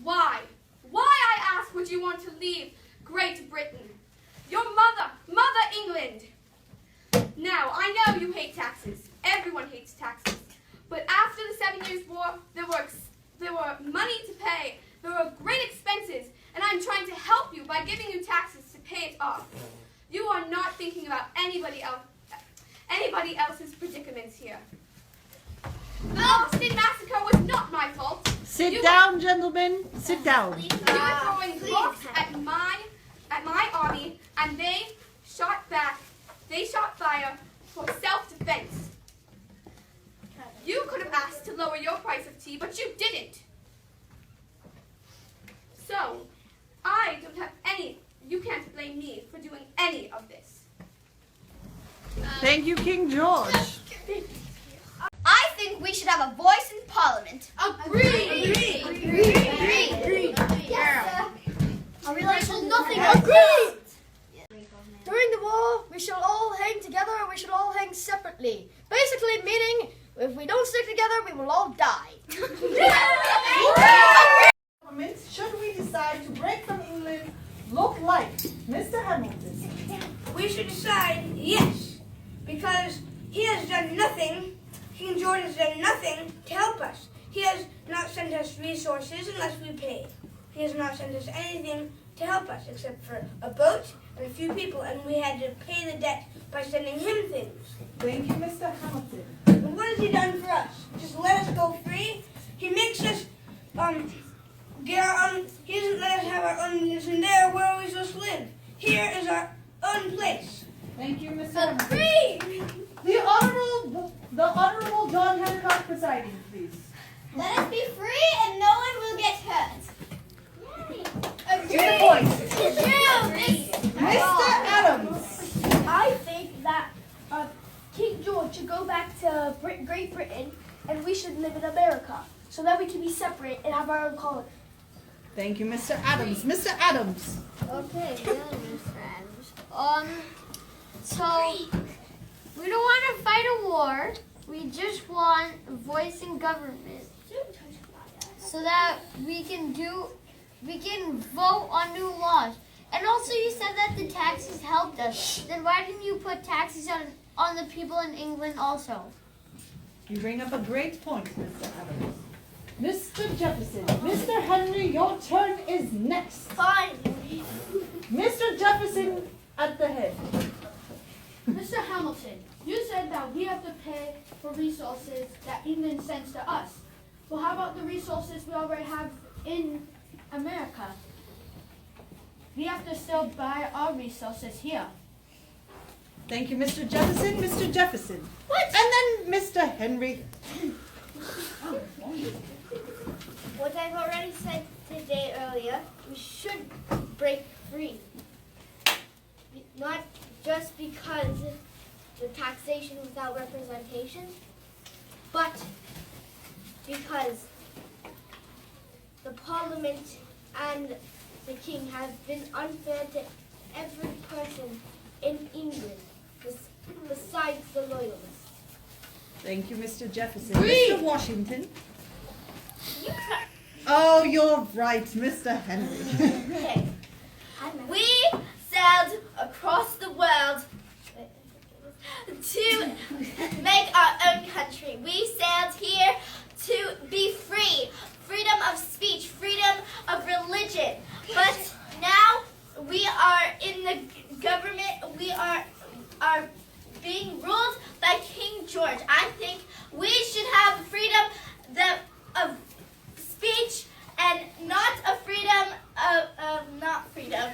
Why? Why, I ask, would you want to leave Great Britain? Your Mother England. Now, I know you hate taxes. Everyone hates taxes. But after the 7 Years' War, there were money to pay. There were great expenses, and I'm trying to help you by giving you taxes to pay it off. You are not thinking about anybody else's predicaments here. The Boston Massacre was not my fault. Sit down, gentlemen. Sit down. You were throwing rocks at my army, and they shot back. They shot fire for self-defense. You could have asked to lower your price of tea, but you didn't. So, you can't blame me for doing any of this. Thank you, King George. I think we should have a voice in Parliament. Agreed. Agreed. Yes, I realize nothing. Agreed. During the war, we should all hang together and we should all hang separately. Basically meaning, if we don't stick together, we will all die. Should we decide to break from England, look like Mr. Hamilton? We should decide yes, because he has done nothing, King George has done nothing to help us. He has not sent us resources unless we pay. He has not sent us anything to help us except for a boat and a few people, and we had to pay the debt by sending him things. Thank you, Mr. Hamilton. And what has he done for us? Just let us go free? He makes us get our own, he doesn't let us have our own units, and there, where are we supposed to live? Here is our own place. Thank you, Mr. Hamilton. Free! The Honorable John Hancock presiding, please. Let us be free and no one will get hurt. To the point. Mr. Adams. I think that King George should go back to Great Britain and we should live in America so that we can be separate and have our own colony. Thank you, Mr. Adams. Mr. Adams. Okay, good, Mr. Adams. So we don't want to fight a war. We just want a voice in government so that we can vote on new laws. And also you said that the taxes helped us. Then why didn't you put taxes on the people in England also? You bring up a great point, Mr. Adams. Mr. Jefferson. Mr. Henry, your turn is next. Fine. Mr. Jefferson at the head. Mr. Hamilton, you said that we have to pay for resources that England sends to us. Well, how about the resources we already have in America? We have to still buy our resources here. Thank you, Mr. Jefferson. Mr. Jefferson. What? And then Mr. Henry. What I've already said today earlier, we should break free. Not just because the taxation without representation, but because the Parliament and the King have been unfair to every person in England, besides the Loyalists. Thank you, Mr. Jefferson. Mr. Washington. Oh, you're right, Mr. Henry. Okay. We sailed across the world to make our own country. We sailed here to be free. Freedom of speech, freedom of religion. But now we are in the government, we are being ruled by King George. I think we should have freedom of speech and not a freedom of not freedom.